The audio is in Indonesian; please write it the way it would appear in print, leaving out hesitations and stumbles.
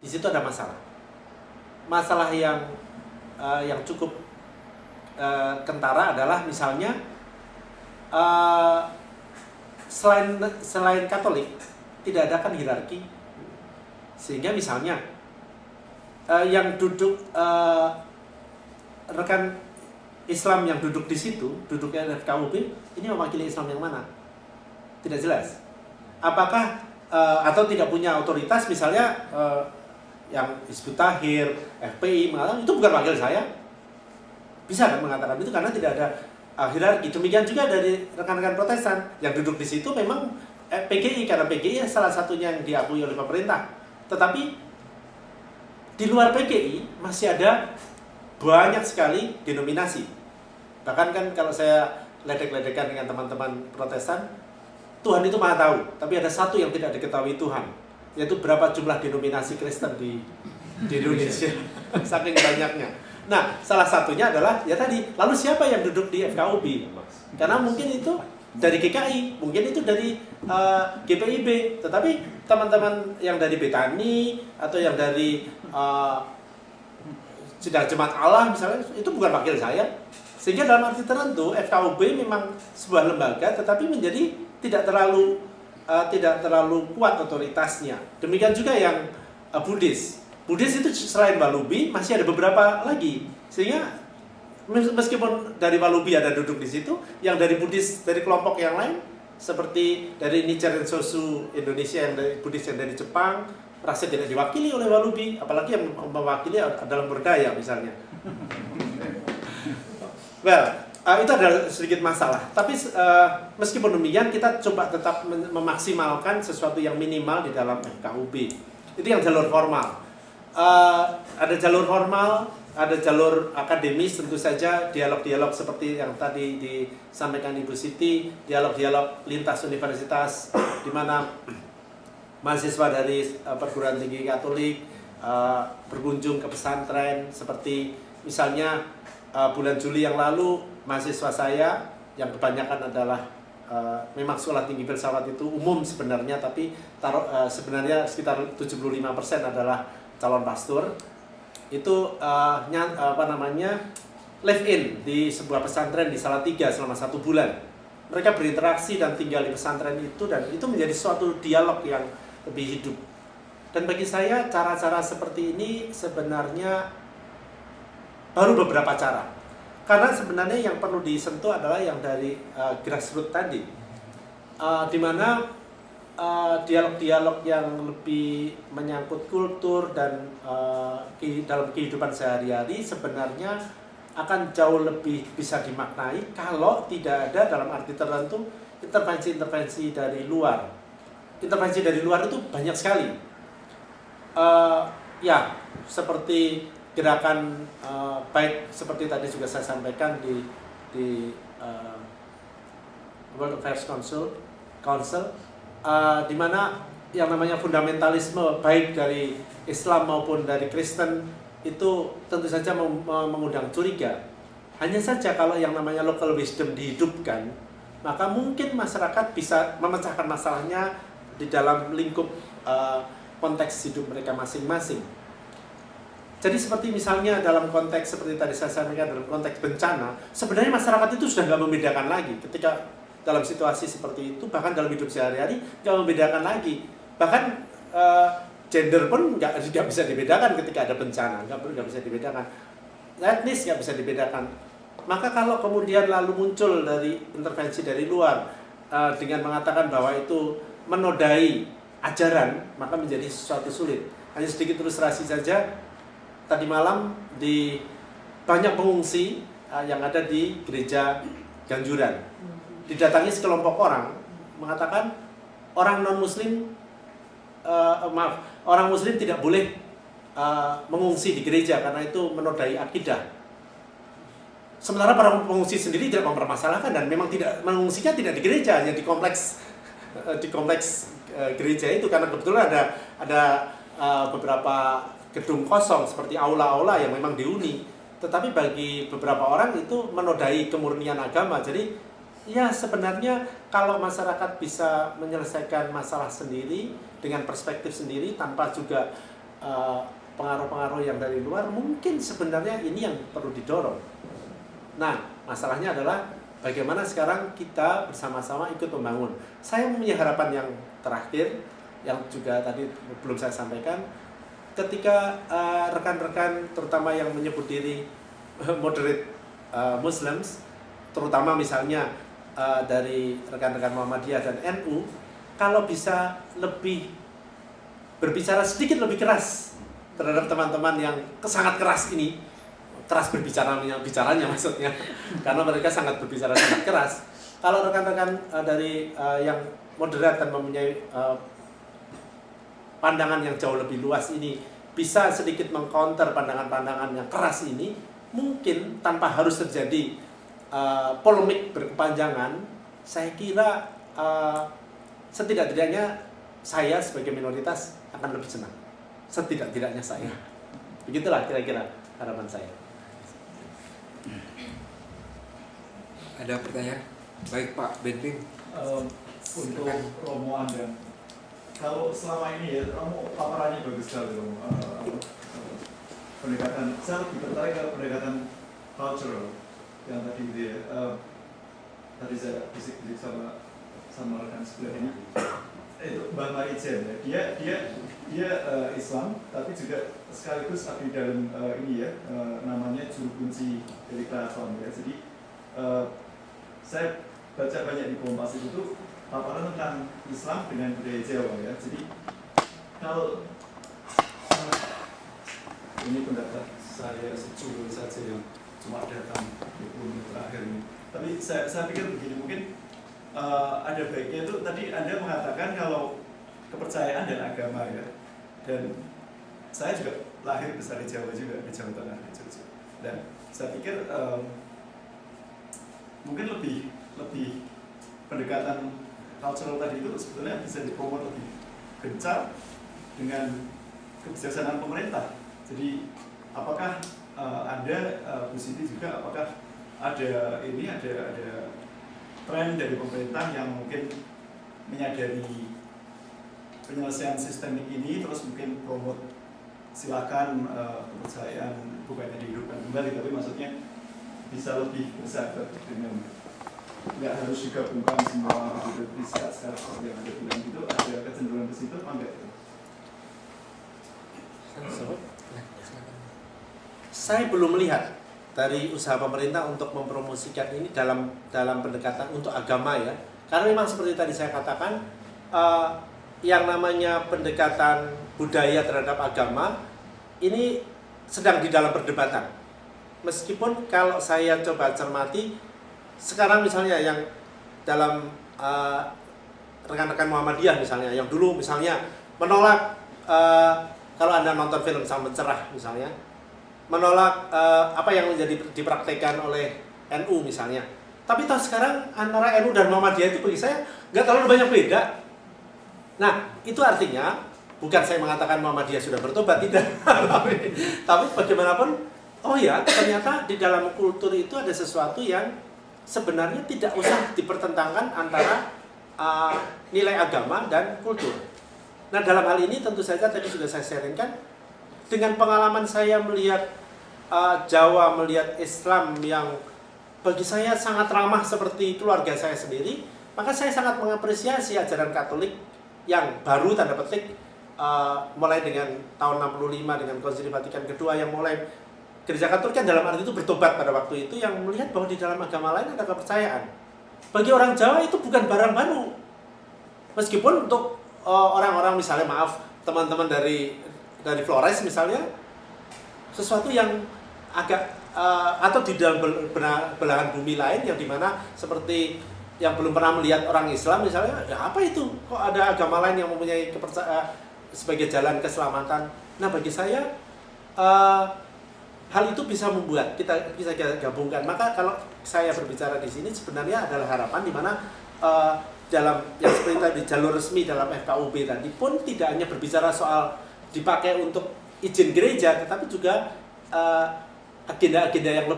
Di situ ada masalah. Masalah yang cukup kentara adalah misalnya selain Katolik tidak ada kan hierarki, sehingga misalnya yang duduk rekan Islam yang duduk di situ, duduknya FKUB, ini mewakili Islam yang mana? Tidak jelas. Apakah atau tidak punya otoritas, misalnya yang Hizbut Tahrir, FPI mengatakan itu bukan wakil saya. Bisa kan mengatakan itu karena tidak ada hierarki. Demikian juga dari rekan-rekan Protestan yang duduk di situ memang PGI, karena PGI salah satunya yang diakui oleh pemerintah. Tetapi di luar PGI masih ada banyak sekali denominasi. Bahkan kan kalau saya ledek-ledekan dengan teman-teman Protestan, Tuhan itu maha tahu, tapi ada satu yang tidak diketahui Tuhan, yaitu berapa jumlah denominasi Kristen di Indonesia. Saking banyaknya. Nah, salah satunya adalah ya tadi, lalu siapa yang duduk di FKUB? Karena mungkin itu dari GKI, mungkin itu dari GPIB, tetapi teman-teman yang dari Betani atau yang dari Sidang Jemaat Allah misalnya, itu bukan wakil saya. Sehingga dalam arti tertentu FKUB memang sebuah lembaga, tetapi menjadi tidak terlalu kuat otoritasnya. Demikian juga yang Buddhis. Buddhis itu selain Walubi masih ada beberapa lagi. Sehingga meskipun dari Walubi ada duduk di situ, yang dari Buddhis dari kelompok yang lain seperti dari Nichiren Sosu Indonesia, yang dari Buddhis yang dari Jepang merasa tidak diwakili oleh Walubi, apalagi yang mewakili adalah Berdaya misalnya. Well, itu adalah sedikit masalah. Tapi meskipun demikian kita coba tetap memaksimalkan sesuatu yang minimal di dalam FKUB. Itu yang jalur formal. Ada jalur formal, ada jalur akademis, tentu saja dialog-dialog seperti yang tadi disampaikan Ibu Siti, dialog-dialog lintas universitas di mana mahasiswa dari perguruan tinggi Katolik berkunjung ke pesantren, seperti misalnya bulan Juli yang lalu mahasiswa saya yang kebanyakan adalah memang sekolah tinggi filsafat itu umum sebenarnya, tapi sebenarnya sekitar 75% adalah calon pastor. Itu live in di sebuah pesantren di Salatiga selama 1 bulan. Mereka berinteraksi dan tinggal di pesantren itu, dan itu menjadi suatu dialog yang lebih hidup. Dan bagi saya cara-cara seperti ini sebenarnya baru beberapa cara. Karena sebenarnya yang perlu disentuh adalah yang dari grassroots tadi, di mana dialog-dialog yang lebih menyangkut kultur dan dalam kehidupan sehari-hari sebenarnya akan jauh lebih bisa dimaknai kalau tidak ada dalam arti tertentu intervensi-intervensi dari luar. Intervensi dari luar itu banyak sekali. Ya, seperti gerakan baik seperti tadi juga saya sampaikan di World Affairs Council, di mana yang namanya fundamentalisme baik dari Islam maupun dari Kristen itu tentu saja mengundang curiga. Hanya saja kalau yang namanya local wisdom dihidupkan, maka mungkin masyarakat bisa memecahkan masalahnya di dalam lingkup konteks hidup mereka masing-masing. Jadi seperti misalnya dalam konteks seperti tadi saya sampaikan, dalam konteks bencana, sebenarnya masyarakat itu sudah nggak membedakan lagi ketika dalam situasi seperti itu, bahkan dalam hidup sehari-hari nggak membedakan lagi. Bahkan gender pun nggak bisa dibedakan ketika ada bencana, nggak bisa dibedakan. Etnis nggak bisa dibedakan. Maka kalau kemudian lalu muncul dari intervensi dari luar dengan mengatakan bahwa itu menodai ajaran, maka menjadi sesuatu sulit. Hanya sedikit ilustrasi saja. Tadi malam di banyak pengungsi yang ada di gereja Ganjuran, didatangi sekelompok orang mengatakan orang non-muslim, orang muslim tidak boleh mengungsi di gereja karena itu menodai akidah. Sementara para pengungsi sendiri tidak mempermasalahkan dan memang tidak mengungsinya tidak di gereja, hanya di kompleks gereja itu, karena kebetulan ada beberapa gedung kosong seperti aula-aula yang memang dihuni. Tetapi bagi beberapa orang itu menodai kemurnian agama. Jadi ya sebenarnya kalau masyarakat bisa menyelesaikan masalah sendiri dengan perspektif sendiri tanpa juga pengaruh-pengaruh yang dari luar, mungkin sebenarnya ini yang perlu didorong. Nah, masalahnya adalah bagaimana sekarang kita bersama-sama ikut membangun. Saya punya harapan yang terakhir, yang juga tadi belum saya sampaikan, ketika rekan-rekan terutama yang menyebut diri moderate Muslims, terutama misalnya dari rekan-rekan Muhammadiyah dan NU, kalau bisa lebih berbicara sedikit lebih keras terhadap teman-teman yang sangat keras ini, keras bicaranya maksudnya, karena mereka sangat berbicara sangat keras. Kalau rekan-rekan dari yang moderat dan mempunyai pandangan yang jauh lebih luas ini bisa sedikit mengcounter pandangan-pandangan yang keras ini, mungkin tanpa harus terjadi polemik berkepanjangan, saya kira setidak-tidaknya saya sebagai minoritas akan lebih senang. Setidak-tidaknya saya. Begitulah kira-kira harapan saya. Ada pertanyaan? Baik Pak Bentin. Untuk Romo Anda, kalau selama ini ya Romo paparannya bagus sekali Romo. Pendekatan, saya lebih tertarik ke pendekatan cultural yang tadi gitu ya. Tadi saya bisik-bisik sama rekan sebelah ini. Itu Bang Marijen ya, dia Islam tapi juga sekaligus abdi dalam ini ya, namanya juru kunci dari keraton ya. Jadi saya baca banyak di Kompas itu tuh paparan tentang Islam dengan budaya Jawa ya. Jadi kalau ini pendapat saya sejujurnya saja yang cuma datang 20 menit terakhir ini. Tapi saya pikir begini, mungkin ada baiknya itu tadi Anda mengatakan kalau kepercayaan dan agama ya. Dan saya juga lahir besar di Jawa juga, di Jawa Tengah, di Jogja. Dan saya pikir mungkin lebih pendekatan cultural tadi itu sebetulnya bisa dipromot lebih gencar dengan kebijaksanaan pemerintah. Jadi apakah Anda Bu Siti juga apakah ada tren dari pemerintah yang mungkin menyadari penyelesaian sistemik ini terus mungkin promot silakan kepercayaan bukannya dihidupkan kembali, tapi maksudnya bisa lebih bersahabat dengan nggak harus digabungkan semua begitu di sekarang seperti yang ada bilang gitu, ada kecenderungan ke situ apa enggak? Saya belum melihat dari usaha pemerintah untuk mempromosikan ini dalam pendekatan untuk agama ya, karena memang seperti tadi saya katakan yang namanya pendekatan budaya terhadap agama ini sedang di dalam perdebatan. Meskipun kalau saya coba cermati sekarang misalnya yang dalam rekan-rekan Muhammadiyah misalnya, yang dulu misalnya menolak kalau Anda nonton film Sang Mencerah misalnya, menolak apa yang menjadi dipraktekkan oleh NU misalnya. Tapi toh sekarang antara NU dan Muhammadiyah itu bagi saya nggak terlalu banyak beda. Nah, itu artinya bukan saya mengatakan Muhammadiyah sudah bertobat, tidak. tapi bagaimanapun, oh ya ternyata di dalam kultur itu ada sesuatu yang sebenarnya tidak usah dipertentangkan antara nilai agama dan kultur. Nah, dalam hal ini tentu saja tadi sudah saya sharingkan, dengan pengalaman saya melihat Jawa, melihat Islam yang bagi saya sangat ramah seperti keluarga saya sendiri, maka saya sangat mengapresiasi ajaran Katolik yang baru tanda petik mulai dengan tahun 65 dengan Konsili Vatikan kedua yang mulai Gereja Katolik kan dalam arti itu bertobat pada waktu itu, yang melihat bahwa di dalam agama lain ada kepercayaan. Bagi orang Jawa itu bukan barang baru. Meskipun untuk orang-orang misalnya teman-teman dari Flores misalnya, sesuatu yang agak atau di dalam belahan bumi lain yang dimana seperti yang belum pernah melihat orang Islam misalnya, ya apa itu? Kok ada agama lain yang mempunyai kepercayaan sebagai jalan keselamatan? Nah, bagi saya hal itu bisa membuat kita bisa gabungkan. Maka kalau saya berbicara di sini sebenarnya adalah harapan di mana dalam yang seperti tadi jalur resmi dalam FKUB tadi pun tidak hanya berbicara soal dipakai untuk izin gereja, tetapi juga agenda-agenda yang lebih